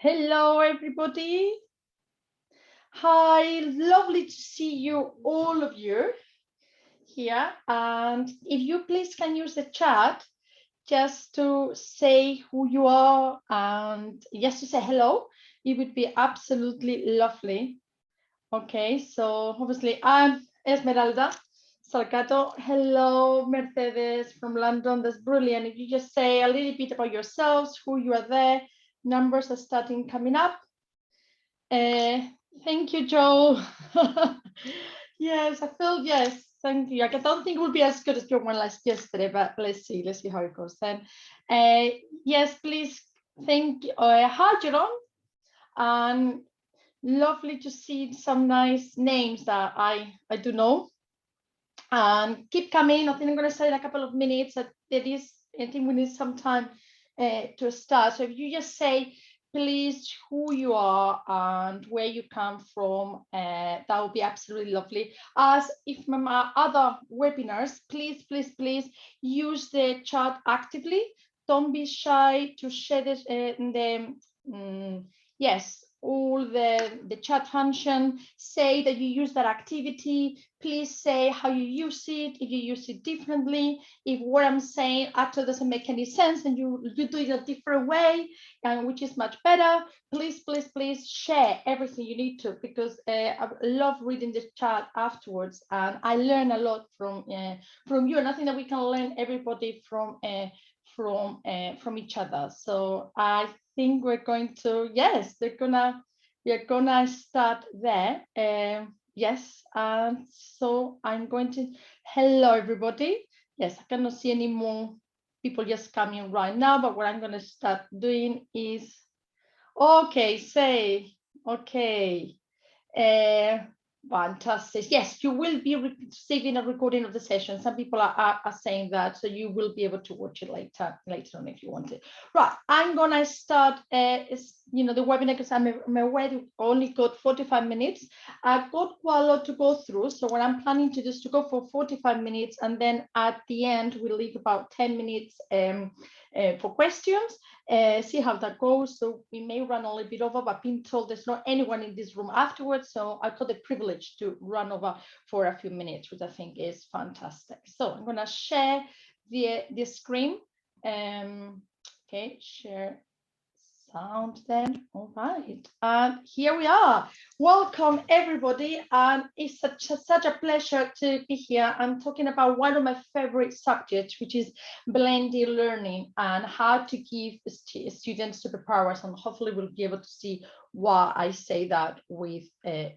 Hello, everybody. Hi, lovely to see you, all of you here. And if you please can use the chat just to say who you are and just to say hello, it would be absolutely lovely. Okay, so obviously I'm Esmeralda Salcato. Hello, Mercedes from London. That's brilliant. If you just say a little bit about yourselves, who you are there, numbers are starting coming up. Thank you, Joe. Yes, I feel yes. Thank you. I don't think it will be as good as your one last yesterday, but let's see how it goes then. Yes, please. Thank you. Hi, Jerome. And lovely to see some nice names that I do know. And keep coming. I think I'm going to say in a couple of minutes that there is. I think we need some time to start. So if you just say please who you are and where you come from, that would be absolutely lovely. As if my other webinars, please use the chat actively. Don't be shy to share this in the yes, all the chat function. Say that you use that activity. Please say how you use it, if you use it differently, if what I'm saying actually doesn't make any sense and you do it a different way, and which is much better. Please share everything you need to, because I love reading the chat afterwards, and I learn a lot from you, and I think that we can learn everybody from each other. So I think we're going to, yes, we're gonna start there. Yes, and so I'm going to, hello everybody. Yes, I cannot see any more people just coming right now, but what I'm going to start doing is, okay, fantastic. Yes, you will be receiving a recording of the session. Some people are saying that, so you will be able to watch it later on if you want it. Right, I'm gonna start the webinar, because I'm aware we only got 45 minutes. I've got quite a lot to go through, so what I'm planning to do is to go for 45 minutes, and then at the end we'll leave about 10 minutes for questions. See how that goes. So we may run a little bit over, but I've been told there's not anyone in this room afterwards, so I got the privilege to run over for a few minutes, which I think is fantastic. So I'm going to share the screen. Okay, share sound then. All right, and here we are. Welcome everybody, and it's such a pleasure to be here. I'm talking about one of my favorite subjects, which is blended learning and how to give students superpowers, and hopefully we'll be able to see why I say that with the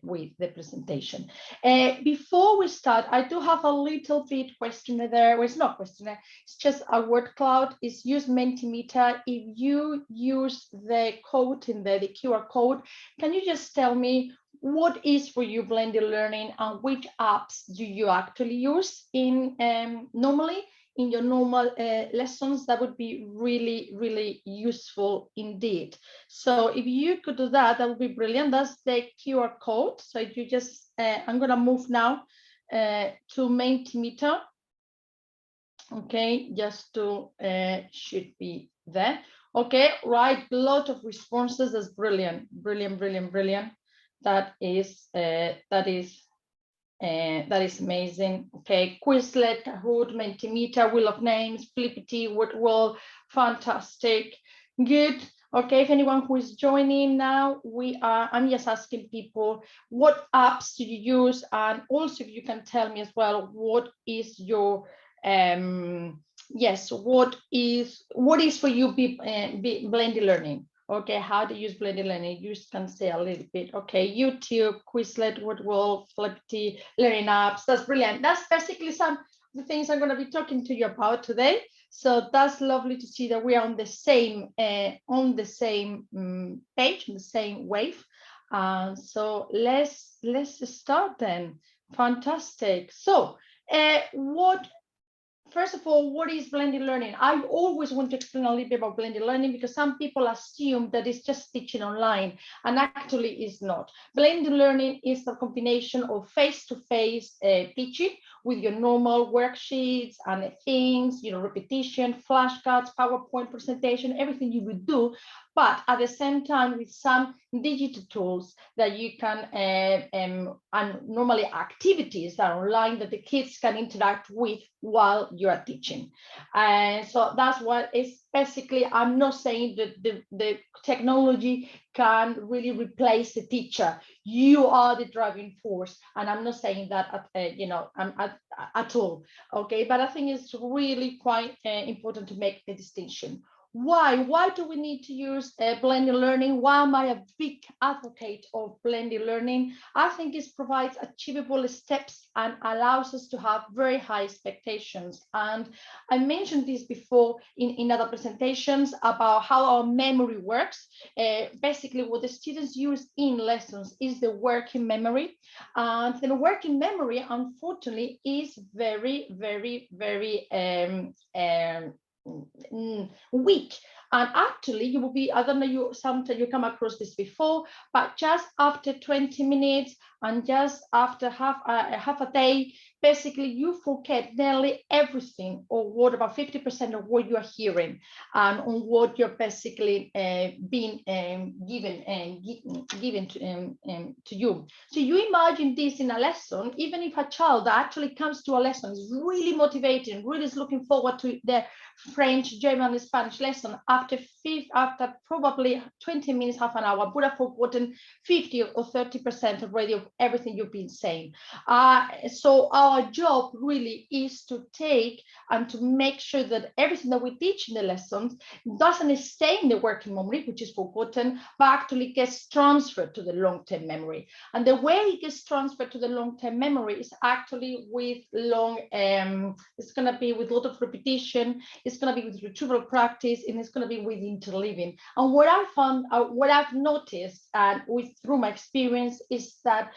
presentation. Before we start, I do have a little bit questionnaire there. Well, it's not questionnaire, it's just a word cloud. It's use Mentimeter. If you use the code in there, the QR code, can you just tell me what is for you blended learning, and which apps do you actually use in normally in your normal lessons? That would be really useful indeed. So if you could do that, that would be brilliant. That's the QR code. So if you just, I'm going to move now to Mentimeter. Okay, just to should be there. Okay, right, a lot of responses. That's brilliant. That is amazing. Okay, Quizlet, Kahoot, Mentimeter, Wheel of Names, Flippity, WordWall, fantastic, good. Okay, if anyone who is joining now, I'm just asking people, what apps do you use? And also, if you can tell me as well, what is your yes, what is for you blended learning? Okay, how to use blended learning? You can say a little bit. Okay, YouTube, Quizlet, WordWall, Flippity, learning apps. That's brilliant. That's basically some of the things I'm going to be talking to you about today. So that's lovely to see that we are on the same page, on the same wave. So let's start then. Fantastic. So what First of all, what is blended learning? I always want to explain a little bit about blended learning because some people assume that it's just teaching online, and actually is not. Blended learning is a combination of face-to-face teaching with your normal worksheets and things, repetition, flashcards, PowerPoint presentation, everything you would do, but at the same time with some digital tools that you can, and normally activities that are online that the kids can interact with while you are teaching. And so that's what is basically, I'm not saying that the technology can really replace the teacher. You are the driving force, and I'm not saying that at all. Okay, but I think it's really quite important to make the distinction. Why do we need to use blended learning? Why am I a big advocate of blended learning? I think it provides achievable steps and allows us to have very high expectations. And I mentioned this before in other presentations about how our memory works. Basically, what the students use in lessons is the working memory. And the working memory, unfortunately, is very, very, very weak. And actually, you will be, I don't know, sometimes you come across this before, but just after 20 minutes and just after half a day, basically you forget nearly everything, or what about 50% of what you are hearing and on what you're basically being given to you. So you imagine this in a lesson. Even if a child that actually comes to a lesson is really motivated, really is looking forward to their French, German, and Spanish lesson, after probably 20 minutes, half an hour, would have forgotten 50 or 30% already of everything you've been saying. So our job really is to take and to make sure that everything that we teach in the lessons doesn't stay in the working memory, which is forgotten, but actually gets transferred to the long-term memory. And the way it gets transferred to the long-term memory is actually with it's going to be with a lot of repetition, it's going to be with retrieval practice, and it's going to be with interleaving. And what I found, what I've noticed, and through my experience, is that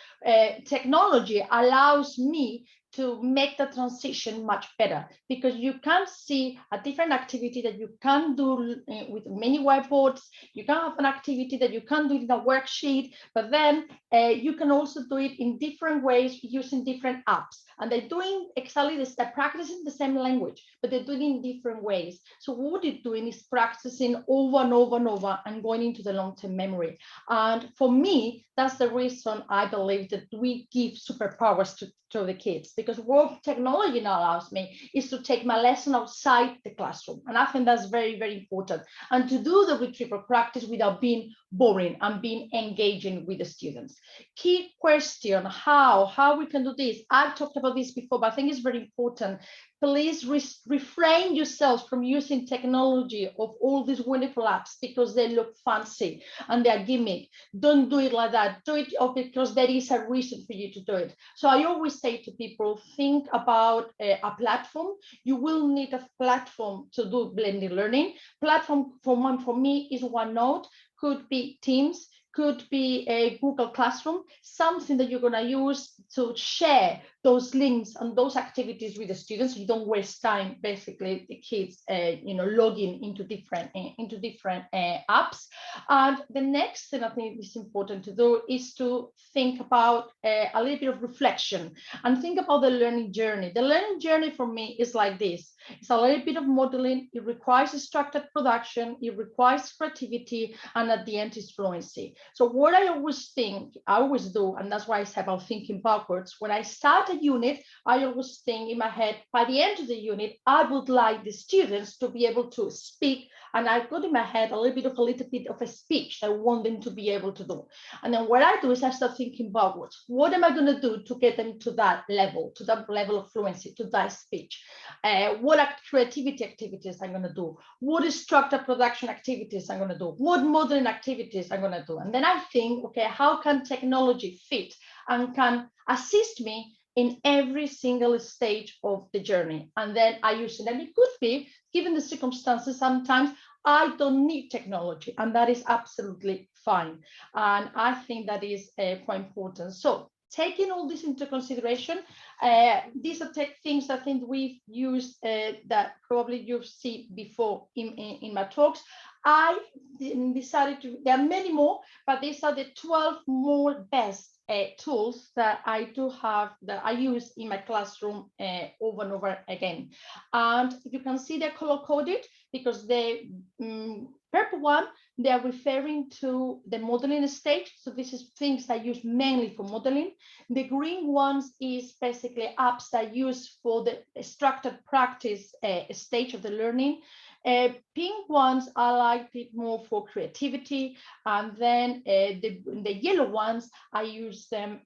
technology allows me to make the transition much better, because you can see a different activity that you can do with many whiteboards. You can have an activity that you can do in a worksheet, but then you can also do it in different ways using different apps. And they're doing exactly this, they're practicing the same language, but they're doing it in different ways. So what they're doing is practicing over and over and over and going into the long-term memory. And for me, that's the reason I believe that we give superpowers to the kids, because what technology now allows me is to take my lesson outside the classroom. And I think that's very, very important. And to do the retrieval practice without being boring and being engaging with the students. Key question, how we can do this. I've talked about this before, but I think it's very important. Please refrain yourselves from using technology of all these wonderful apps because they look fancy and they're gimmick. Don't do it like that. Do it because there is a reason for you to do it. So I always say to people, think about a platform. You will need a platform to do blended learning. Platform for me is OneNote, could be Teams, could be a Google Classroom, something that you're going to use to share those links and those activities with the students. So you don't waste time, basically, the kids, logging into different apps. And the next thing I think is important to do is to think about a little bit of reflection and think about the learning journey. The learning journey for me is like this. It's a little bit of modeling. It requires structured production. It requires creativity, and at the end is fluency. So what I always do, and that's why I say about thinking backwards. When I start a unit, I always think in my head, by the end of the unit, I would like the students to be able to speak. And I've got in my head a little bit of a speech I want them to be able to do. And then what I do is I start thinking backwards. What am I going to do to get them to that level of fluency, to that speech? What creativity activities I'm going to do? What is structured production activities I'm going to do? What modeling activities I'm going to do? And then I think, okay, how can technology fit and can assist me in every single stage of the journey? And then I use it. And it could be, given the circumstances, sometimes I don't need technology, and that is absolutely fine. And I think that is quite important. So taking all this into consideration, these are things I think we've used that probably you've seen before in my talks. I decided to, there are many more, but these are the 12 more best tools that I do have, that I use in my classroom over and over again. And you can see they're color coded because the purple one, they are referring to the modeling stage. So this is things I use mainly for modeling. The green ones is basically apps that I use for the structured practice stage of the learning. Pink ones I like it more for creativity, and then the yellow ones I use them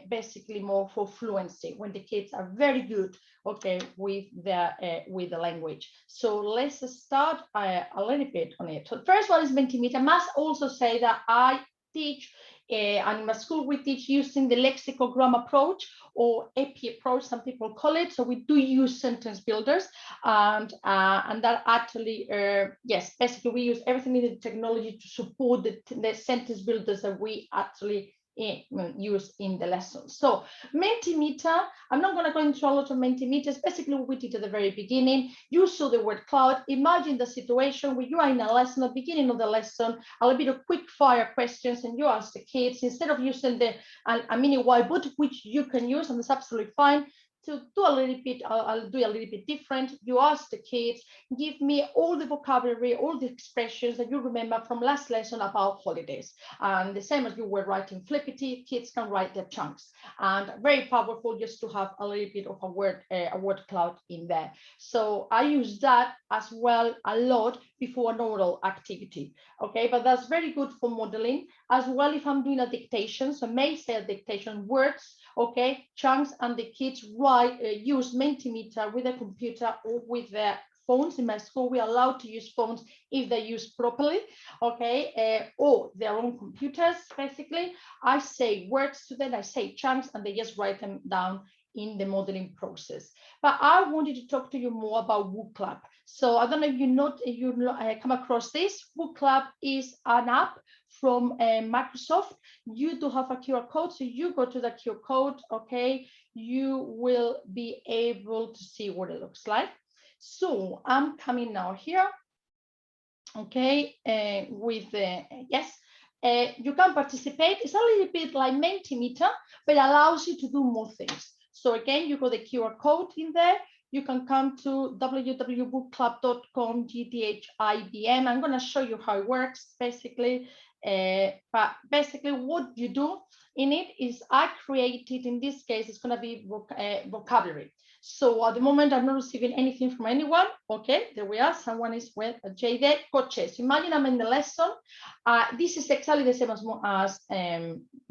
basically more for fluency, when the kids are very good, okay, with the language. So let's start a little bit on it. So the first one is Mentimeter. I must also say that I teach, and in my school we teach using the lexicogram approach, or AP approach, some people call it. So we do use sentence builders, and that actually, yes, basically we use everything in the technology to support the sentence builders that we actually use in the lesson. So Mentimeter, I'm not going to go into a lot of Mentimeters. Basically what we did at the very beginning, you saw the word cloud. Imagine the situation where you are in a lesson, at the beginning of the lesson, a little bit of quick fire questions, and you ask the kids, instead of using a mini whiteboard, which you can use, and it's absolutely fine, to do a little bit, I'll do a little bit different. You ask the kids, give me all the vocabulary, all the expressions that you remember from last lesson about holidays. And the same as you were writing flippity, kids can write their chunks. And very powerful just to have a little bit of a word cloud in there. So I use that as well a lot before an oral activity. Okay, but that's very good for modeling as well. If I'm doing a dictation, so may say a dictation words, okay, chunks, and the kids use Mentimeter with a computer or with their phones. In my school, we're allowed to use phones if they use properly, okay, or their own computers. Basically, I say words to them, I say chunks, and they just write them down in the modeling process. But I wanted to talk to you more about WooClap. So I don't know if you come across this. WooClap is an app from Microsoft. You do have a QR code, so you go to the QR code, okay, you will be able to see what it looks like. So I'm coming now here, okay, with yes, you can participate. It's a little bit like Mentimeter, but it allows you to do more things. So again, you got the QR code in there. You can come to www.bookclub.com /GTHIBM. I'm going to show you how it works, basically. But basically what you do in it is I created, in this case, it's going to be vocabulary. So at the moment, I'm not receiving anything from anyone. Okay, there we are. Someone is with JD coaches. Imagine I'm in the lesson. This is exactly the same as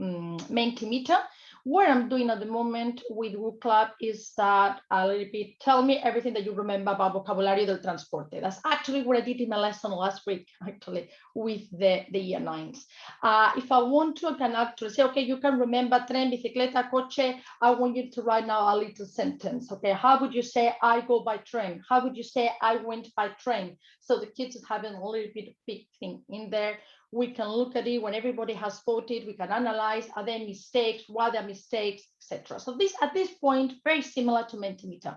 Mentimeter. What I'm doing at the moment with WooClap is that a little bit, tell me everything that you remember about vocabulario del transporte. That's actually what I did in my lesson last week, actually, with the year 9s. If I want to, I can actually say, okay, you can remember tren, bicicleta, coche. I want you to write now a little sentence. Okay, how would you say I go by train? How would you say I went by train? So the kids are having a little bit of big thing in there. We can look at it when everybody has voted. We can analyze, are there mistakes, why there are mistakes, etc. So this, at this point, very similar to Mentimeter.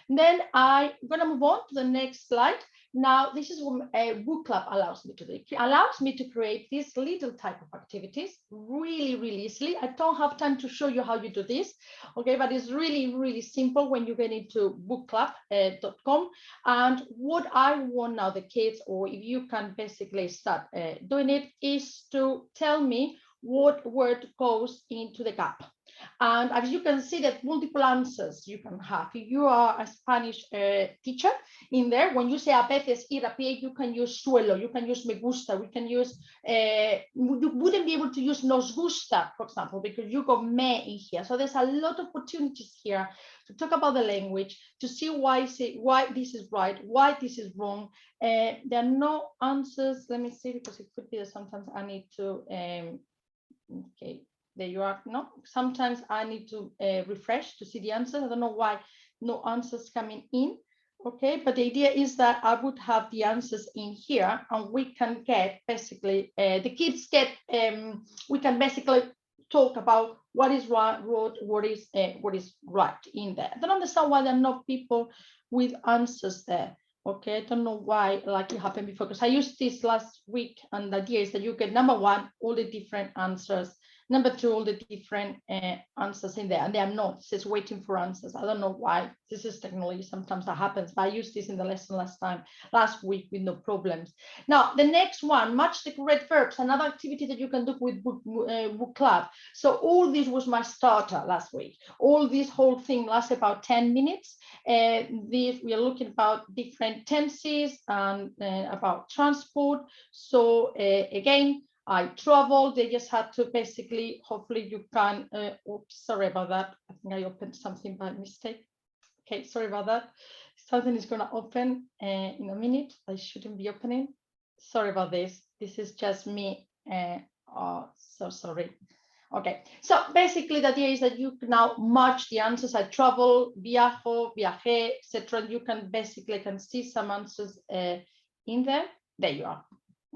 Then I'm going to move on to the next slide. Now, this is what WooClap allows me to do. It allows me to create this little type of activities really, really easily. I don't have time to show you how you do this, okay, but it's really, really simple when you get into bookclub.com. And what I want now the kids, or if you can basically start doing it, is to tell me what word goes into the gap. And as you can see, that multiple answers you can have. If you are a Spanish teacher in there, when you say a veces ir a pie, you can use suelo, you can use me gusta, we can use, you wouldn't be able to use nos gusta, for example, because you got me in here. So there's a lot of opportunities here to talk about the language, to see why this is right, why this is wrong. There are no answers. Let me see, because it could be that sometimes I need to, okay. There you are. No, sometimes I need to refresh to see the answers. I don't know why no answers coming in. Okay, but the idea is that I would have the answers in here, and we can get basically the kids get. We can basically talk about what is right, what is right in there. I don't understand why there are not people with answers there. Okay, I don't know why like it happened before, because I used this last week, and the idea is that you get number one, all the different answers, number two, all the different answers in there, and they are not, it says waiting for answers. I don't know why. This is technology, sometimes that happens, but I used this in the lesson last week with no problems. Now, the next one, match the correct verbs, another activity that you can do with book club. So all this was my starter last week. All this whole thing lasts about 10 minutes. We are looking about different tenses and about transport. So again, I traveled. They just had to basically, hopefully you can, oops, sorry about that. I think I opened something by mistake. Okay, sorry about that. Something is gonna open in a minute. I shouldn't be opening. Sorry about this. This is just me. Oh, so sorry. Okay, so basically the idea is that you can now match the answers. I travel, viajo, viajé, etc. You can basically see some answers in there. There you are.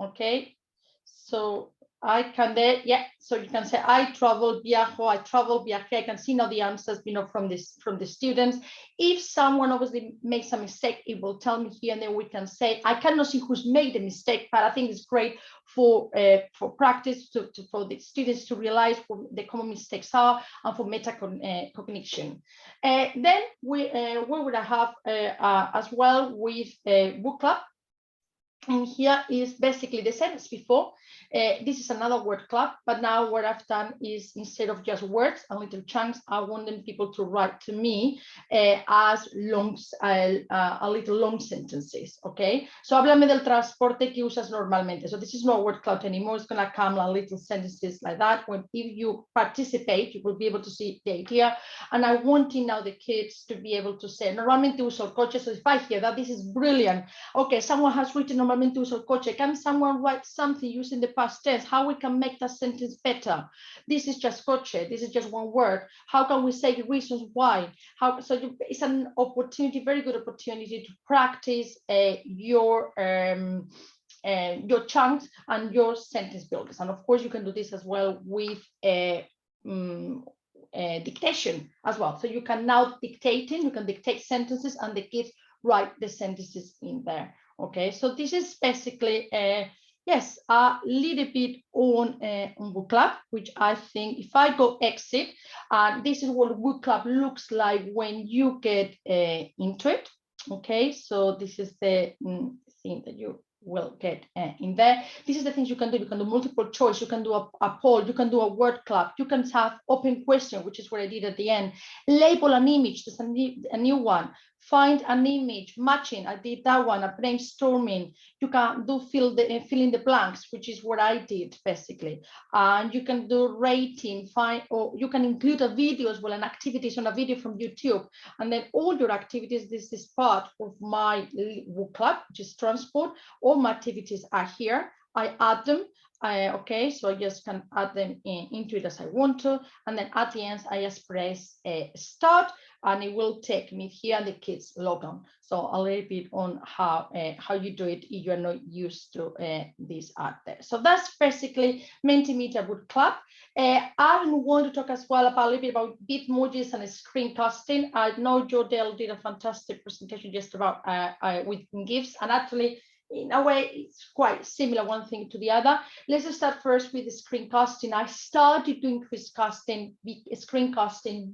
Okay, so I can there, yeah. So you can say I travel, viajo, I travel, viajé. I can see now the answers, from the students. If someone obviously makes a mistake, it will tell me here, and then we can say, I cannot see who's made the mistake, but I think it's great for practice for the students to realize what the common mistakes are, and for metacognition. Then we would have as well with book club. And here is basically the same as before. This is another word club, but now what I've done is, instead of just words and little chunks, I want them people to write to me as little long sentences. Okay, so háblame del transporte que usas normalmente. So this is not a word cloud anymore. It's going to come like little sentences like that. If you participate, you will be able to see the idea. And I want now the kids to be able to say, normalmente uso el coche. So if I hear that, this is brilliant. Okay, someone has written normalmente uso el coche. Can someone write something using the past tense? How we can make that sentence better? This is just coche. This is just one word. How can we say reasons why? It's an opportunity, very good opportunity to practice your chunks and your sentence builders. And of course, you can do this as well with dictation as well. So you can now you can dictate sentences, and the kids write the sentences in there. Okay, so this is basically yes, a little bit on book club, which I think if I go exit, this is what book club looks like when you get into it. Okay, so this is the thing that you will get in there. This is the things you can do. You can do multiple choice. You can do a poll. You can do a word club. You can have open question, which is what I did at the end. Label an image. There's a new one. Find an image matching. I did that one. A brainstorming. You can do fill in the blanks, which is what I did basically. And you can do rating. Or you can include a video as well, and activities on a video from YouTube. And then all your activities. This is part of my book club, which is transport. All my activities are here. I add them. Okay, so I just can add them into it as I want to, and then at the end I just press start, and it will take me here, and the kids log on. So a little bit on how you do it if you're not used to this out there. So that's basically Mentimeter book club. I want to talk as well about a little bit about Bitmojis and screencasting. I know Jodelle did a fantastic presentation just about with GIFs, and actually, in a way, it's quite similar one thing to the other. Let's just start first with the screencasting. I started doing screencasting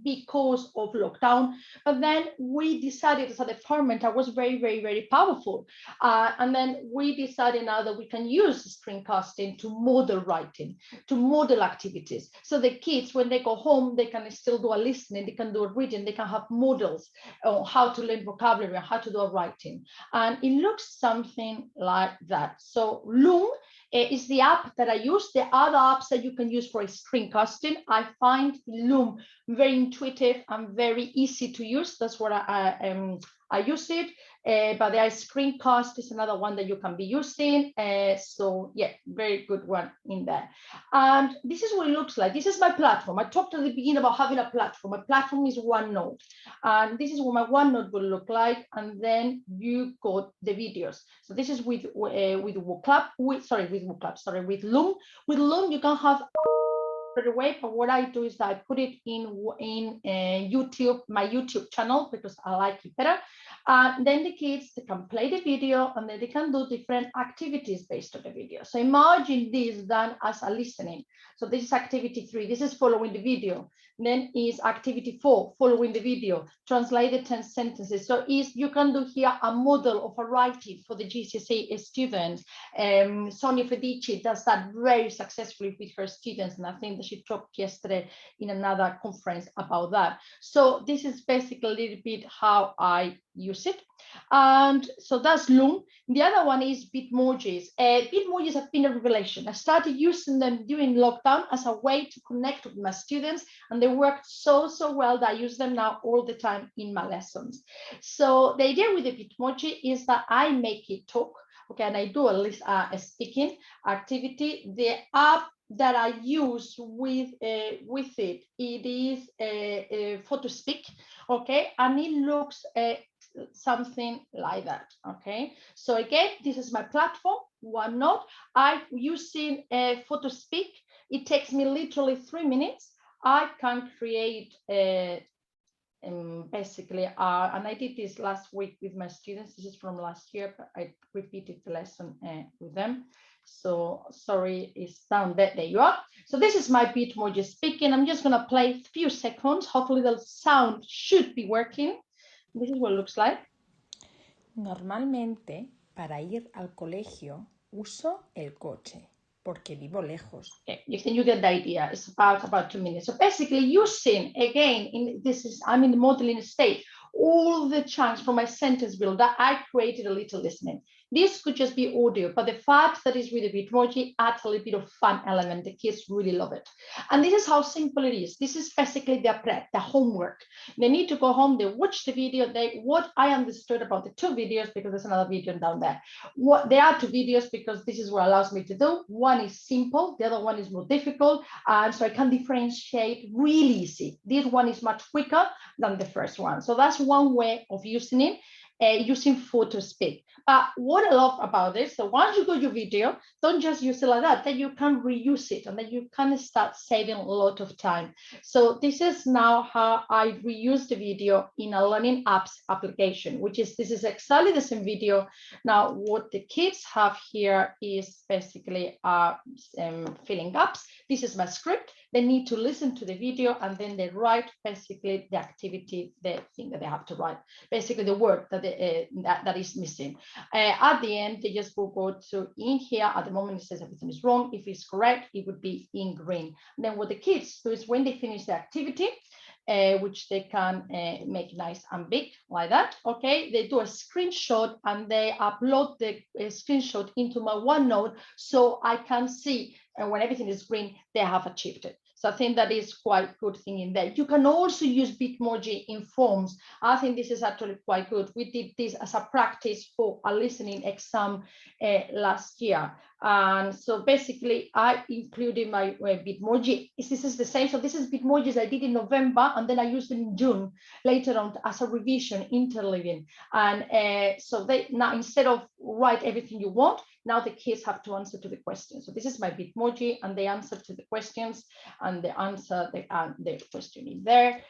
because of lockdown, but then we decided as a department that was very, very, very powerful. And then we decided now that we can use screencasting to model writing, to model activities. So the kids, when they go home, they can still do a listening, they can do a reading, they can have models on how to learn vocabulary, how to do a writing. And it looks something like that. So Loom is the app that I use. There are other apps that you can use for screencasting. I find Loom very intuitive and very easy to use. That's what I use it. But there is Screencast is another one that you can be using. So yeah, very good one in there. And this is what it looks like. This is my platform. I talked at the beginning about having a platform. My platform is OneNote. And this is what my OneNote will look like. And then you got the videos. So this is with Loom. With Loom, you can have straight away, but what I do is that I put it in YouTube, my YouTube channel, because I like it better. And then the kids, they can play the video and then they can do different activities based on the video. So imagine this done as a listening. So this is activity 3, this is following the video. Then is activity 4, following the video, translate the 10 sentences. So you can do here a model of a writing for the GCSE students. Sonia Fedici does that very successfully with her students, and I think that she talked yesterday in another conference about that. So this is basically a little bit how I use it. And so that's Loom. The other one is Bitmojis. Bitmojis have been a revelation. I started using them during lockdown as a way to connect with my students, and they worked so well that I use them now all the time in my lessons. So the idea with the Bitmoji is that I make it talk, okay, and I do a speaking activity. The app that I use with it is PhotoSpeak, okay, and it looks something like that, okay. So again, this is my platform, OneNote. I'm using PhotoSpeak. It takes me literally 3 minutes. I can create basically, and I did this last week with my students. This is from last year, but I repeated the lesson with them. So sorry, it's down there. There you are. So this is my Bitmoji speaking. I'm just going to play a few seconds. Hopefully the sound should be working. This is what it looks like. Normalmente, para ir al colegio, uso el coche, porque vivo lejos. Okay, you get the idea. It's about 2 minutes. So basically using, again, I'm in the modeling stage, all the chunks from my sentence builder, I created a little listening. This could just be audio, but the fact that it's with a Bitmoji adds a little bit of fun element. The kids really love it. And this is how simple it is. This is basically their prep, the homework. They need to go home, they watch the video. What I understood about the 2 videos, because there's another video down there. There are 2 videos because this is what allows me to do. One is simple, the other one is more difficult. And so I can differentiate really easy. This one is much quicker than the first one. So that's one way of using it. Using PhotoSpeak. But what I love about this, so once you got your video, don't just use it like that, then you can reuse it and then you can start saving a lot of time. So this is now how I reuse the video in a learning apps application, this is exactly the same video. Now, what the kids have here is basically filling gaps. This is my script. They need to listen to the video and then they write basically the activity, the thing that they have to write, basically the word that is missing. At the end, they just will go to in here. At the moment, it says everything is wrong. If it's correct, it would be in green. And then what the kids do is when they finish the activity, which they can make nice and big like that, okay, they do a screenshot and they upload the screenshot into my OneNote so I can see when everything is green, they have achieved it. So I think that is quite a good thing in there. You can also use Bitmoji in forms. I think this is actually quite good. We did this as a practice for a listening exam last year. And so basically I included my Bitmoji. This is the same. So this is Bitmojis I did in November, and then I used them in June later on as a revision, interleaving. And so they now, instead of write everything you want, now the kids have to answer to the questions. So this is my Bitmoji, and they answer to the questions, and the answer, the question is there.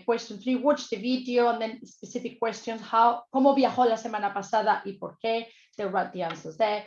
Question 3, watch the video, and then specific questions. ¿Cómo viajó la semana pasada y por qué? They write the answers there.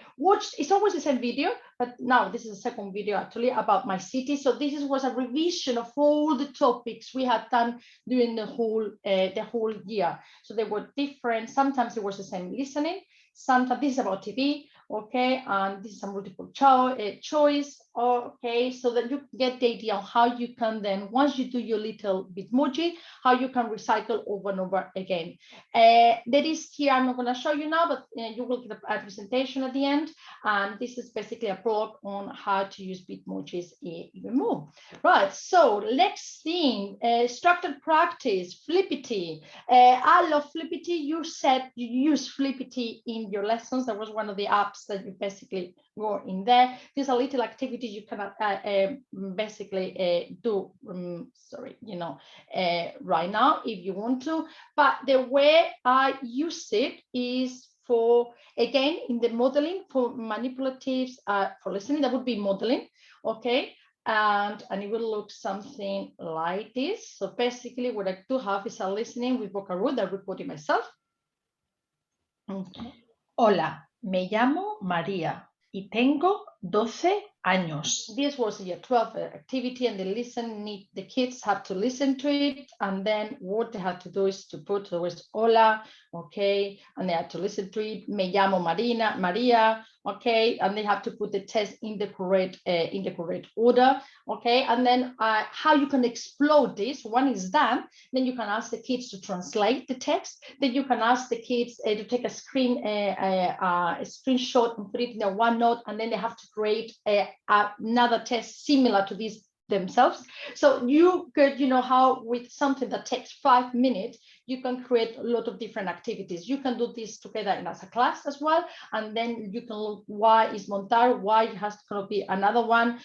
It's always the same video, but now this is a second video actually about my city. So this was a revision of all the topics we had done during the whole year. So they were different. Sometimes it was the same listening. Sometimes this is about TV, okay, and this is a multiple choice, okay, so that you get the idea of how you can then, once you do your little Bitmoji, how you can recycle over and over again. That is here, I'm not going to show you now, but you will get a presentation at the end, and this is basically a blog on how to use Bitmojis even more. Right, so next thing, structured practice, Flippity. I love Flippity. You said you use Flippity in your lessons. That was one of the apps that you basically go in there. There's a little activity you can basically do, right now if you want to. But the way I use it is for, again, in the modeling, for manipulatives, for listening, that would be modeling, okay? and it will look something like this. So basically what I do have is a listening with vocal root that I'm recording myself. Hola, me llamo María y tengo 12 años. This was a year 12 activity, and the kids have to listen to it, and then what they have to do is to put the words hola, okay, and they have to listen to it. Me llamo María, okay, and they have to put the test in the correct order, okay, and then how you can explode this. One is done, then you can ask the kids to translate the text. Then you can ask the kids to take a screenshot and put it in their OneNote, and then they have to create another test similar to this themselves. So you could, how with something that takes 5 minutes, you can create a lot of different activities. You can do this together as a class as well, and then you can look why is montar, why it has to be another one,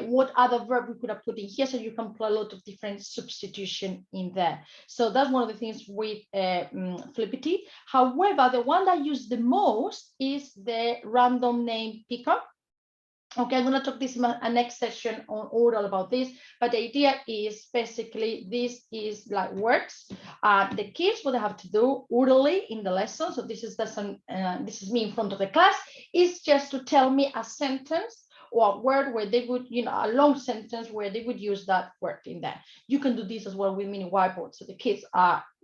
what other verb we could have put in here, so you can put a lot of different substitution in there. So that's one of the things with Flippity. However, the one that I use the most is the random name picker. Okay, I'm going to talk this in a next session on oral about this, but the idea is basically this is like words. The kids, what they have to do orally in the lesson, so this is me in front of the class, is just to tell me a sentence or a word where they would, a long sentence where they would use that word in there. You can do this as well with mini whiteboards. So the kids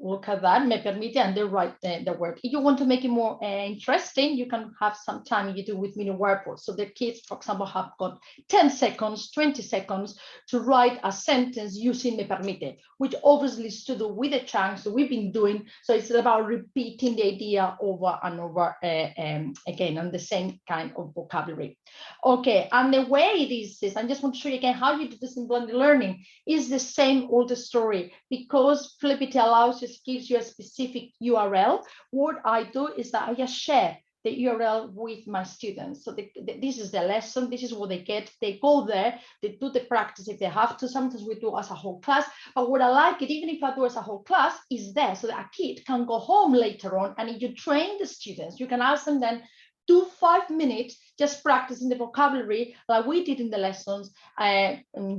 look at that, me permite, and they write the word. If you want to make it more interesting, you can have some time you do with mini whiteboards. So the kids, for example, have got 10 seconds, 20 seconds to write a sentence using me permite, which obviously is to do with the chunks that we've been doing. So it's about repeating the idea over and over again, on the same kind of vocabulary. Okay, and the way it is, I just want to show you again how you do this in blended learning is the same old story, because Flippity allows you, gives you a specific URL. What I do is that I just share the URL with my students. So this is the lesson, this is what they get. They go there, they do the practice if they have to. Sometimes we do as a whole class, but what I like it, even if I do as a whole class, is there so that a kid can go home later on, and if you train the students, you can ask them then, do 5 minutes just practicing the vocabulary like we did in the lessons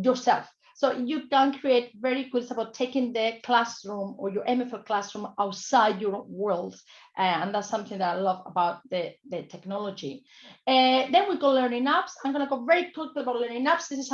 yourself. So you can create very good, it's about taking the classroom or your MFL classroom outside your world. And that's something that I love about the technology. Then we go learning apps. I'm going to go very quickly about learning apps. This is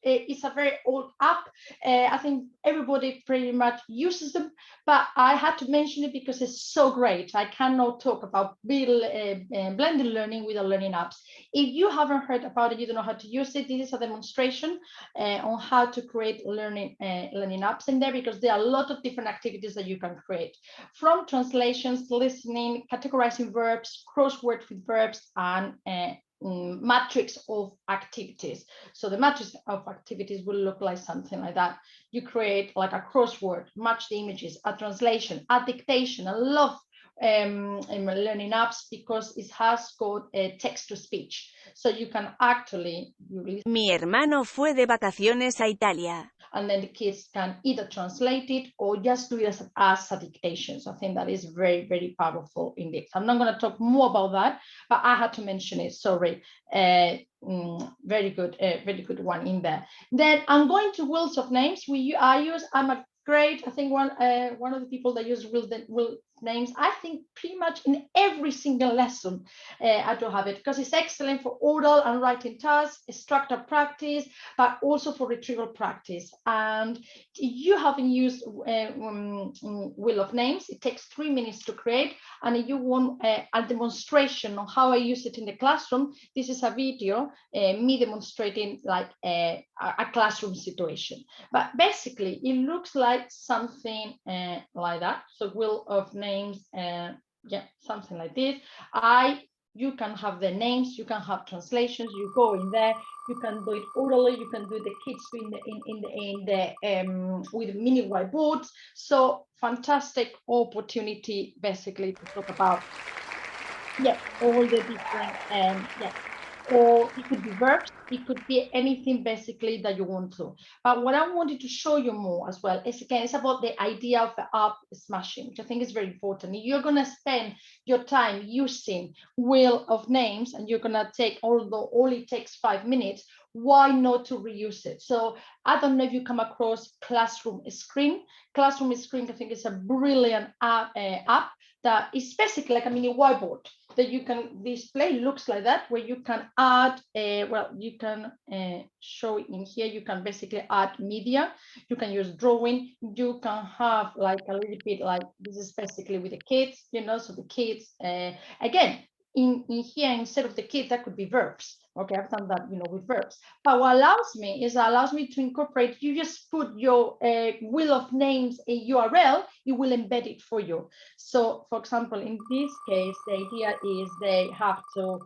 it's a very old app. I think everybody pretty much uses them, but I had to mention it because it's so great. I cannot talk about blended learning without learning apps. If you haven't heard about it, you don't know how to use it, this is a demonstration on how to create learning apps in there, because there are a lot of different activities that you can create, from translations, listening, categorizing verbs, crossword with verbs, and matrix of activities. So the matrix of activities will look like something like that. You create like a crossword, match the images, a translation, a dictation. I love learning apps because it has got a text to speech, so you can actually Mi hermano fue de vacaciones a Italia. And then the kids can either translate it or just do it as a dictation. So I think that is very, very powerful indeed. I'm not going to talk more about that, but I had to mention it. Sorry. Very good one in there. Then I'm going to wheels of names. I'm a great, I think one of the people that use wheel names, I think pretty much in every single lesson I do have it, because it's excellent for oral and writing tasks, structured practice, but also for retrieval practice. And if you haven't used wheel of names, it takes 3 minutes to create. And if you want a demonstration on how I use it in the classroom, this is a video, me demonstrating like a classroom situation. But basically, it looks like something like that. So wheel of names, yeah, something like this. You can have the names, you can have translations, you go in there, you can do it orally, you can do the kids with mini whiteboards. So fantastic opportunity basically to talk about all the different or it could be verbs, it could be anything basically that you want to. But what I wanted to show you more as well is, again, it's about the idea of the up smashing, which I think is very important. If you're going to spend your time using wheel of names and you're going to take, although only takes 5 minutes, why not to reuse it? So I don't know if you come across Classroom Screen. Classroom Screen, I think, is a brilliant app that is basically like a mini whiteboard that you can display. Looks like that, where you can add, well, you can show it in here. You can basically add media. You can use drawing. You can have like a little bit like, this is basically with the kids, you know, so the kids, again, in here, instead of the kids, that could be verbs. Okay, I've done that, you know, with verbs. But what allows me to incorporate, you just put your wheel of names a URL, it will embed it for you. So for example, in this case, the idea is they have to,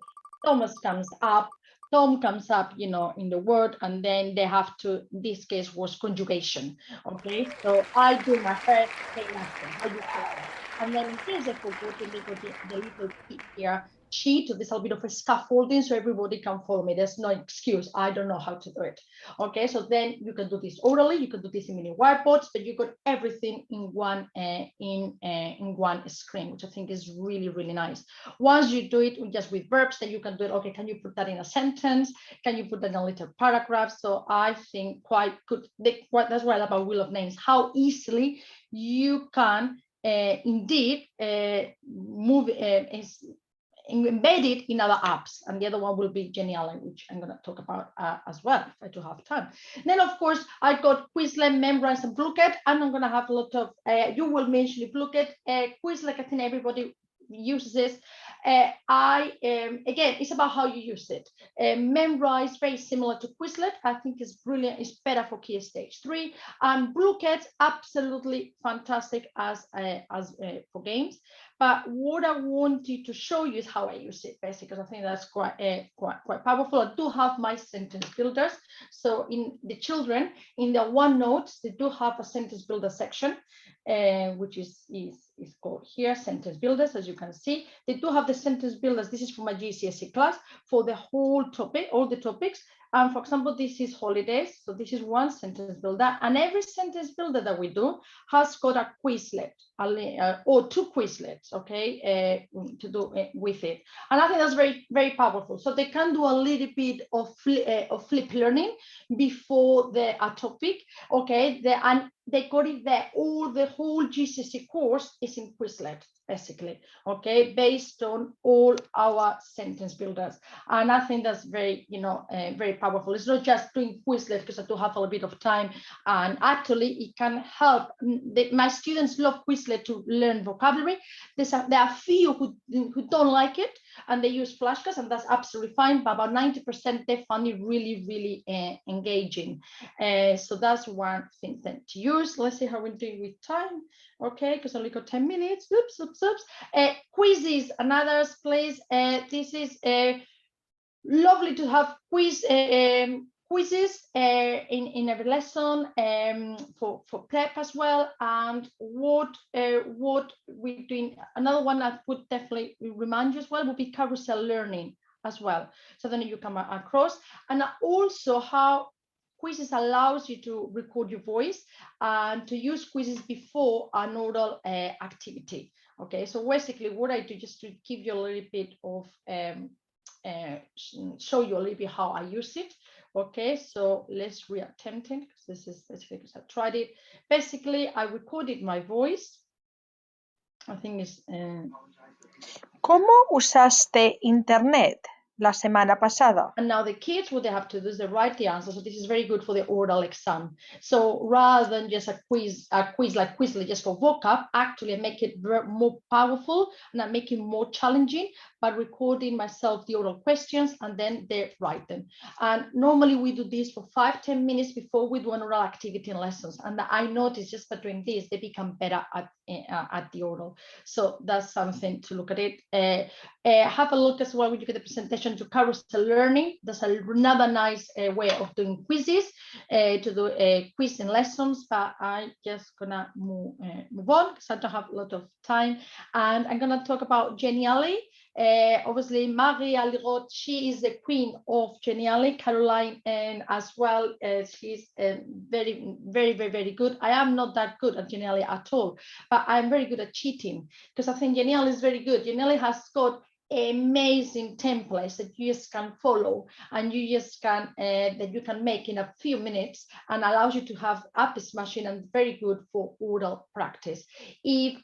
Thomas comes up, Tom comes up, you know, in the word, and then they have to, in this case was conjugation. Okay, so I do my first lesson, how you say that. And then in case I forgot, they go the little key here, sheet, there's a bit of a scaffolding so everybody can follow me. There's no excuse. I don't know how to do it. Okay, so then you can do this orally, you can do this in mini whiteboards, but you got everything in one screen, which I think is really, really nice. Once you do it just with verbs, then you can do it. Okay, can you put that in a sentence? Can you put that in a little paragraph? So I think quite good. That's what I love about Wheel of Names, how easily you can indeed move embedded in other apps, and the other one will be Genially, which I'm going to talk about as well if I do have time. Then of course I got Quizlet, Memrise, and Blooket, and I'm going to have a lot of you will mention Blooket. Quizlet, I think everybody uses this. Again, it's about how you use it. Memrise, very similar to Quizlet. I think it's brilliant. It's better for Key Stage 3. And Blooket, absolutely fantastic as for games. But what I wanted to show you is how I use it, basically, because I think that's quite powerful. I do have my sentence builders. So in the children, in the OneNote, they do have a sentence builder section, which is called here, sentence builders, as you can see. They do have the sentence builders. This is for my GCSE class for the whole topic, all the topics. And for example, this is holidays. So this is one sentence builder. And every sentence builder that we do has got a Quizlet or two Quizlets, okay, to do with it. And I think that's very, very powerful. So they can do a little bit of flip learning before the topic, okay, and they got it there. The whole GCSE course is in Quizlet, basically, okay, based on all our sentence builders. And I think that's very, very powerful. It's not just doing Quizlet because I do have a little bit of time, and actually it can help. My students love Quizlet to learn vocabulary. There are few who don't like it and they use flashcards, and that's absolutely fine, but about 90% they find it really, really engaging. So that's one thing that to use. Let's see how we're doing with time. Okay, because I only got 10 minutes. Oops. Quizzes and others, please. This is lovely to have quizzes in every lesson for prep as well. And what we're doing, another one that would definitely remind you as well would be carousel learning as well. So then you come across, and also how quizzes allows you to record your voice and to use quizzes before an oral activity. Okay, so basically what I do, just to give you a little bit of show you a little bit how I use it. Okay, so let's reattempt it, because this is basically because I tried it. Basically, I recorded my voice. I think it's ¿Cómo usaste Internet la semana pasada? And now the kids, what they have to do is they write the answer. So this is very good for the oral exam. So rather than just a quiz like Quizlet just for vocab, actually I make it more powerful and I make it more challenging by recording myself the oral questions, and then they write them. And normally we do this for 5-10 minutes before we do an oral activity in lessons. And I noticed just by doing this, they become better at the oral. So that's something to look at it. Have a look as well when you get the presentation to carousel learning. That's another nice way of doing quizzes, to do quiz in lessons, but I just gonna move on because I don't have a lot of time. And I'm gonna talk about Genially. Obviously, Marie Alirot, she is the queen of Genially. Caroline, and as well, she's very, very, very, very good. I am not that good at Genially at all, but I'm very good at cheating because I think Genially is very good. Genially has got amazing templates that you just can follow and you just can that you can make in a few minutes, and allows you to have up smashing and very good for oral practice. If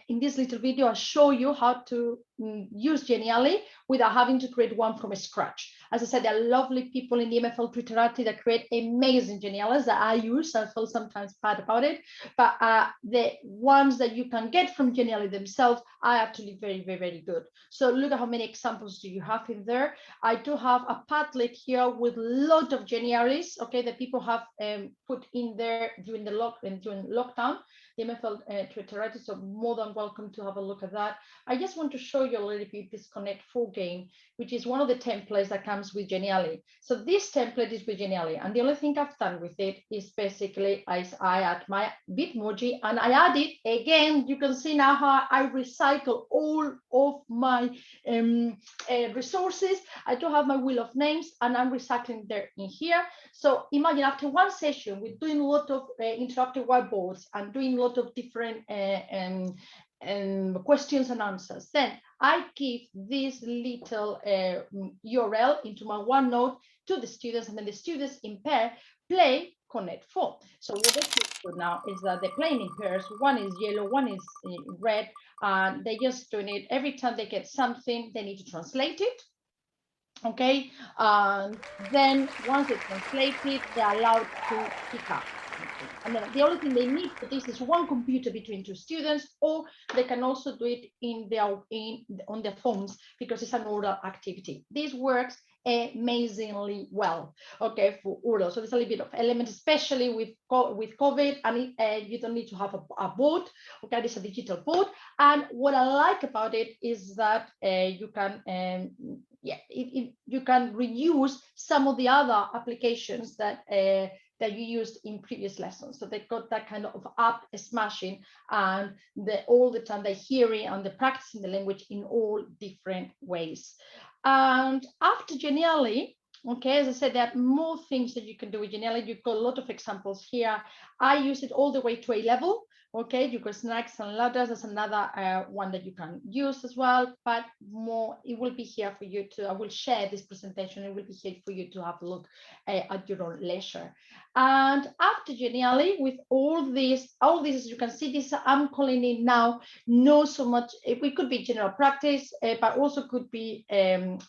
in this little video I show you how to use Genially without having to create one from scratch. As I said, there are lovely people in the MFL Twitterati that create amazing Genialies that I use. I feel sometimes bad about it, but the ones that you can get from Genially themselves are actually very, very, very good. So look at how many examples do you have in there. I do have a Padlet here with a lot of Genialies, okay, that people have put in there during the lockdown, the MFL Twitterati, so more than welcome to have a look at that. I just want to show you a little bit this Connect 4 game, which is one of the templates that comes with Genially. So this template is with Genially, and the only thing I've done with it is basically I add my Bitmoji, and I add it again. You can see now how I recycle all of my resources. I do have my wheel of names, and I'm recycling there in here. So imagine after one session with doing a lot of interactive whiteboards and doing a lot of different questions and answers, then I give this little URL into my OneNote to the students, and then the students in pair play Connect 4. So what they do now is that they're playing in pairs. One is yellow, one is red, and they just doing it every time they get something, they need to translate it. Okay, and then once they translate it, they're allowed to pick up. And then the only thing they need for this is one computer between two students, or they can also do it on their phones because it's an oral activity. This works amazingly well, okay, for oral. So there's a little bit of elements, especially with COVID, and you don't need to have a board. Okay, it's a digital board, and what I like about it is that you can you can reuse some of the other applications that that you used in previous lessons. So they've got that kind of up smashing, and all the time they're hearing and they're practicing the language in all different ways. And after Genially, okay, as I said, there are more things that you can do with Genially. You've got a lot of examples here. I use it all the way to A level. Okay, you got snacks and ladders. That's another one that you can use as well, but more, it will be here for you to, I will share this presentation. It will be here for you to have a look at your own leisure. And after Genially, with all this, as you can see, this I'm calling it now, not so much, it could be general practice, but also could be,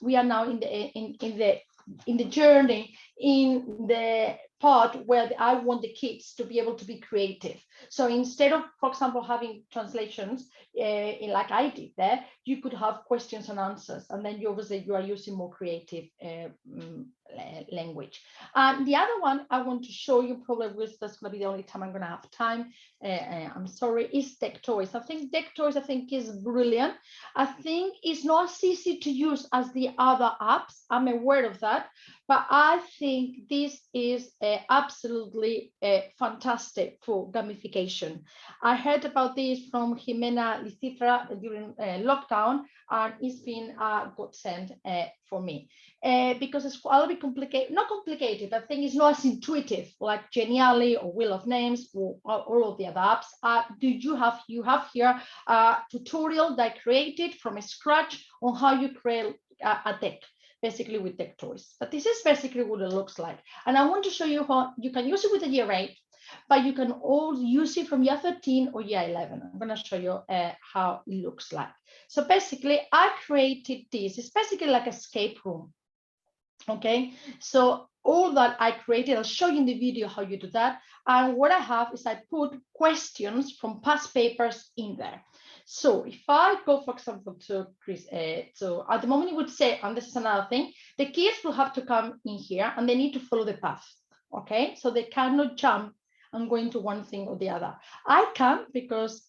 we are now in the journey, in the part where I want the kids to be able to be creative. So instead of, for example, having translations like I did there, you could have questions and answers, and then you are using more creative language. And the other one I want to show you, probably that's going to be the only time I'm going to have time, I'm sorry, is Deck Toys. I think Deck Toys, is brilliant. I think it's not as easy to use as the other apps. I'm aware of that, but I think this is absolutely fantastic for gamification. I heard about this from Jimena Licifra during lockdown, and it's been a godsend for me because it's a little bit complicated, not complicated, I think it's not as intuitive like Genially or Wheel of Names or all of the other apps. You have here a tutorial that I created from scratch on how you create a deck, basically with Deck Toys. But this is basically what it looks like. And I want to show you how you can use it with a year 8, but you can also use it from year 13 or year 11. I'm going to show you how it looks like. So basically, I created this. It's basically like an escape room. Okay, so all that I created, I'll show you in the video how you do that. And what I have is I put questions from past papers in there. So if I go, for example, to Chris, so at the moment it would say, and this is another thing, the kids will have to come in here and they need to follow the path. Okay, so they cannot jump and go into one thing or the other. I can, because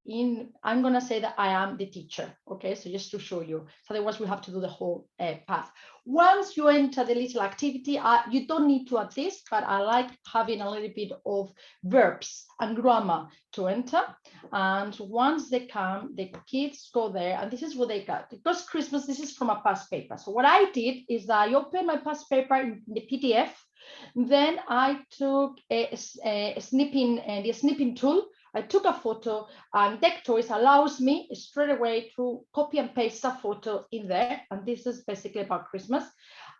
I'm going to say that I am the teacher. Okay, so just to show you. So otherwise we have to do the whole path. Once you enter the little activity, you don't need to add this, but I like having a little bit of verbs and grammar to enter. And once they come, the kids go there, and this is what they got. Because Christmas, this is from a past paper. So what I did is I opened my past paper in the PDF. Then I took the snipping tool. I took a photo, and Deck Toys allows me straight away to copy and paste a photo in there. And this is basically about Christmas.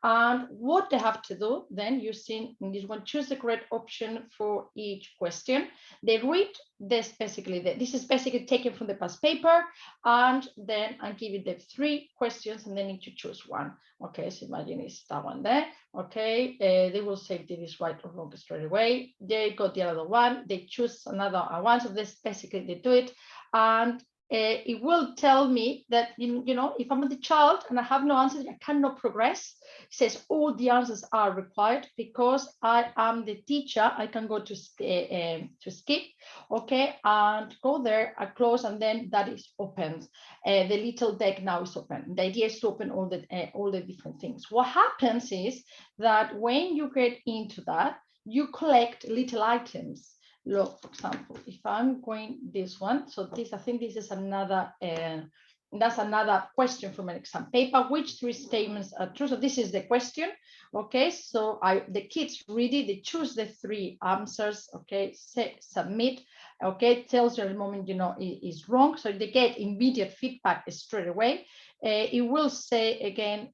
And what they have to do then, using this one, choose the correct option for each question. They read this basically, this is basically taken from the past paper, and then I give it the 3 questions and they need to choose one. Okay, so imagine it's that one there. Okay, they will say if it is right or wrong straight away. They got the other one, they choose another one. So this basically they do it, and it will tell me that, you know, if I'm the child and I have no answers, I cannot progress. It says all the answers are required. Because I am the teacher, I can go to skip, okay, and go there, I close, and then that is opened. The little deck now is open. The idea is to open all the different things. What happens is that when you get into that, you collect little items. Look, for example, if I'm going this one, so this, I think this is another, that's another question from an exam paper. Which 3 statements are true? So this is the question. Okay, so the kids read it, they choose the 3 answers. Okay, say submit. Okay, it tells you at the moment, you know, it is wrong. So they get immediate feedback straight away. It will say again,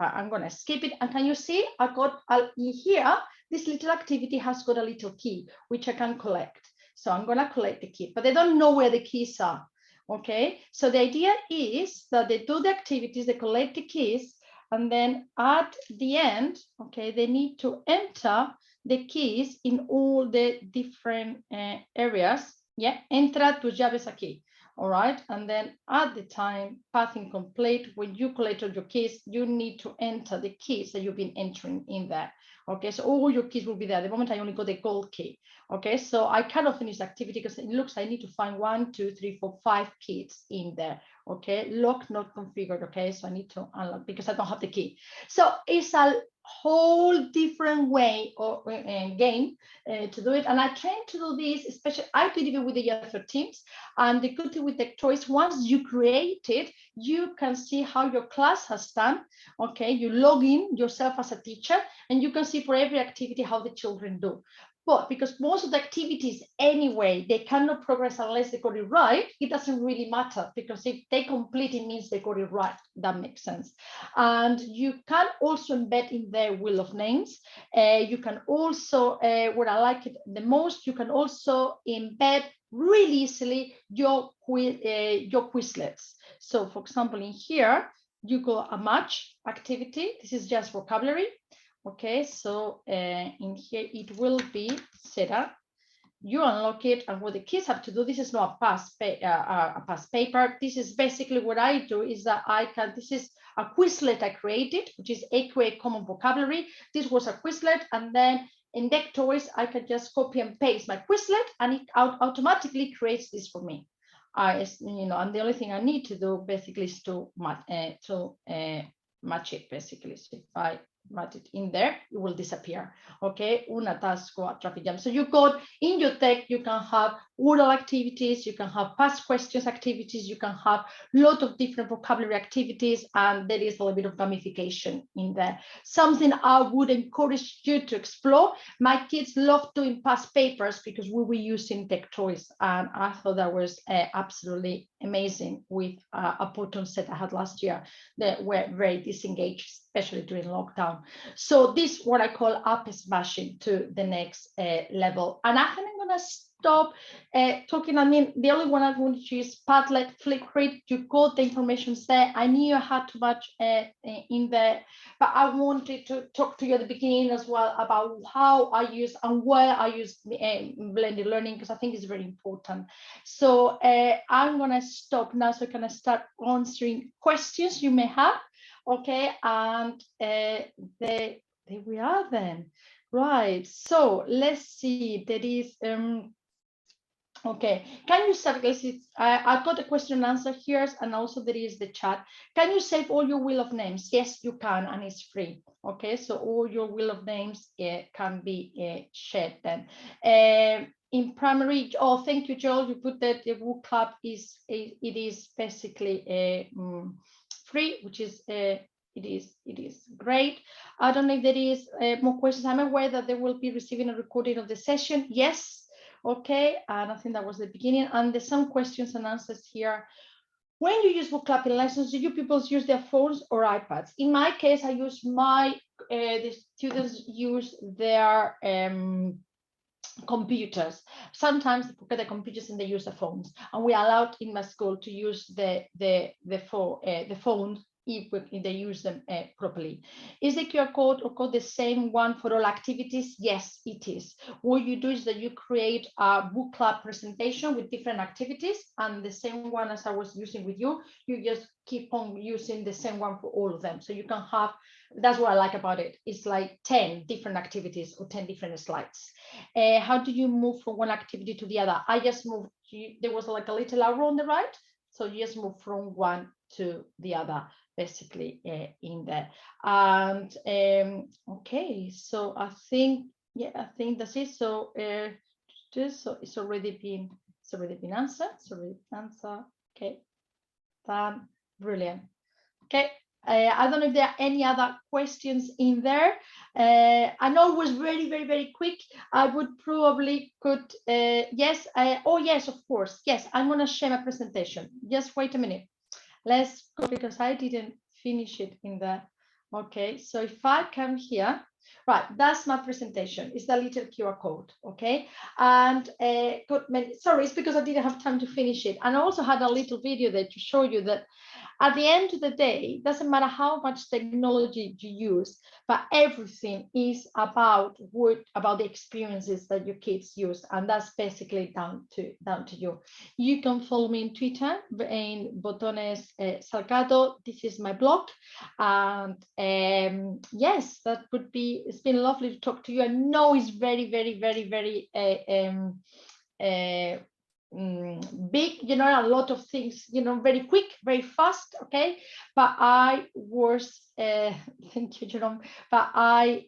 I'm going to skip it. And can you see I got here, this little activity has got a little key, which I can collect. So I'm going to collect the key, but they don't know where the keys are. Okay, so the idea is that they do the activities, they collect the keys, and then at the end, okay, they need to enter the keys in all the different areas. Yeah, entra tus llaves aquí. All right, and then at the time, path incomplete, when you collect all your keys, you need to enter the keys that you've been entering in there. Okay, so all your keys will be there. At the moment, I only got the gold key. Okay, so I cannot finish the activity because it looks I need to find 1, 2, 3, 4, 5 keys in there. Okay, lock not configured. Okay, so I need to unlock because I don't have the key. So it's a whole different way or game to do it. And I try to do this, especially I do it even with the year 13s. And the good thing with the choice, once you create it, you can see how your class has done. Okay, you log in yourself as a teacher, and you can see for every activity how the children do. But because most of the activities anyway, they cannot progress unless they got it right, it doesn't really matter, because if they complete, it means they got it right. That makes sense. And you can also embed in their wheel of names. You can also, what I like it the most, you can also embed really easily your Quizlets. So for example, in here, you go a match activity. This is just vocabulary. Okay, so in here it will be set up. You unlock it, and what the kids have to do, this is not a past paper. This is basically what I do is that this is a Quizlet I created, which is AQA Common Vocabulary. This was a Quizlet, and then in Deck Toys, I can just copy and paste my Quizlet, and it automatically creates this for me. You know, and the only thing I need to do basically is to match it, basically. So if I match it in there, it will disappear. Okay, un atasco, a traffic jam. So you got in your deck, you can have oral activities, you can have past questions activities, you can have a lot of different vocabulary activities, and there is a little bit of gamification in there. Something I would encourage you to explore. My kids love doing past papers because we were using Deck Toys, and I thought that was absolutely amazing with a button set I had last year that were very disengaged, especially during lockdown. So this is what I call up smashing to the next level. And I think I'm going to stop talking. I mean, the only one I want to use Padlet, Flipgrid. You got the information there. I knew I had too much in there, but I wanted to talk to you at the beginning as well about how I use and where I use blended learning, because I think it's very important. So I'm going to stop now so I can start answering questions you may have. Okay, and there we are then. Right, so let's see, there is Okay, can you save, I've got a question and answer here, and also there is the chat. Can you save all your wheel of names? Yes, you can, and it's free. Okay, so all your wheel of names can be shared then. In primary, oh, thank you, Joel. You put that the book club is basically free, which is it is great. I don't know if there is more questions. I'm aware that they will be receiving a recording of the session. Yes. Okay, and I think that was the beginning. And there's some questions and answers here. When you use book club in lessons, do you pupils use their phones or iPads? In my case, I use the students use their computers. Sometimes they forget the computers and they use the phones. And we allowed in my school to use the phone if they use them properly. Is the QR code or code the same one for all activities? Yes, it is. What you do is that you create a book club presentation with different activities, and the same one as I was using with you, you just keep on using the same one for all of them. So you can have, that's what I like about it. It's like 10 different activities or 10 different slides. How do you move from one activity to the other? I just moved, there was like a little arrow on the right. So you just move from one to the other, basically in there. And okay, so I think that's it. So so it's already been answered. It's already been answered. Okay, done. Brilliant. Okay. I don't know if there are any other questions in there. I know it was very, very, very quick. I would probably could, yes. Oh, yes, of course. Yes, I'm going to share my presentation. Just wait a minute. Let's go, because I didn't finish it in the, okay. So if I come here, right, that's my presentation. It's the little QR code, okay? And sorry, it's because I didn't have time to finish it. And I also had a little video there to show you that at the end of the day, it doesn't matter how much technology you use, but everything is about the experiences that your kids use, and that's basically down to you. You can follow me on Twitter in Botones Salgado. This is my blog, and yes, that would be. It's been lovely to talk to you. I know it's very, very, very, very. Big, a lot of things, very quick, very fast, okay? But I was, thank you, Jerome, but I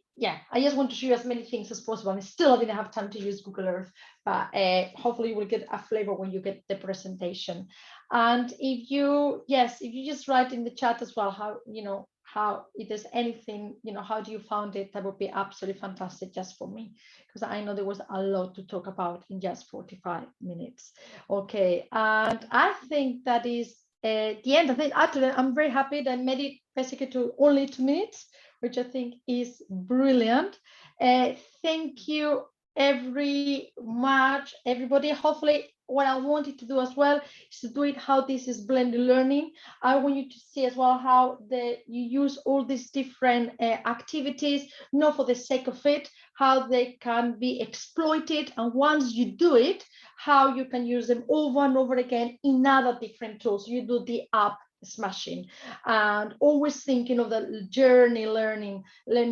just want to show you as many things as possible. And still I didn't have time to use Google Earth, but hopefully you will get a flavor when you get the presentation. And if you just write in the chat as well, how if there's anything, how do you found it, that would be absolutely fantastic just for me, because I know there was a lot to talk about in just 45 minutes. Okay, and I think that is the end. I think actually I'm very happy that I made it basically to only 2 minutes, which I think is brilliant. Thank you everybody. Hopefully what I wanted to do as well is to do it how this is blended learning. I want you to see as well how you use all these different activities, not for the sake of it, how they can be exploited, and once you do it, how you can use them over and over again in other different tools. You do the app smashing, and always thinking of the learning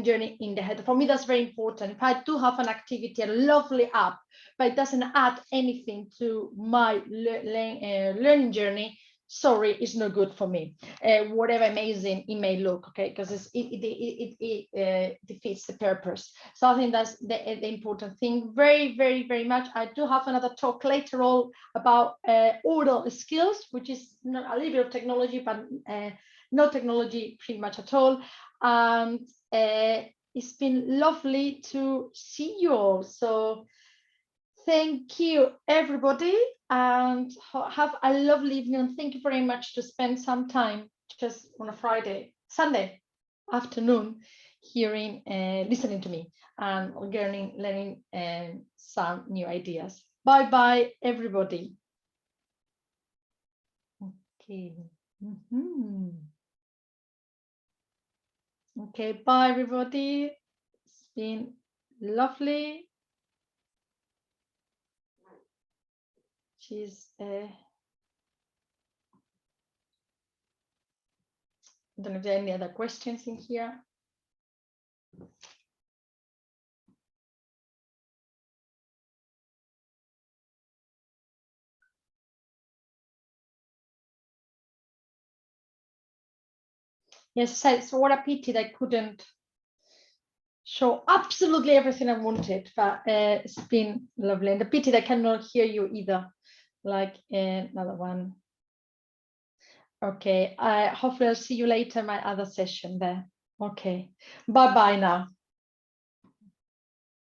journey in the head. For me, that's very important. If I do have an activity, a lovely app, but it doesn't add anything to my learning journey, sorry, it's no good for me. Whatever amazing it may look, okay, because it defeats the purpose. So I think that's the important thing. Very, very, very much. I do have another talk later on about oral skills, which is a little bit of technology, but no technology pretty much at all. And it's been lovely to see you all. So thank you, everybody, and have a lovely evening. Thank you very much to spend some time just on a Sunday afternoon, hearing, listening to me, and learning some new ideas. Bye bye, everybody. Okay. Okay, bye, everybody. It's been lovely. I don't know if there are any other questions in here. Yes, so what a pity that I couldn't show absolutely everything I wanted, but it's been lovely. And the pity that I cannot hear you either, like another one. Okay, hopefully I'll see you later in my other session there. Okay, bye-bye now.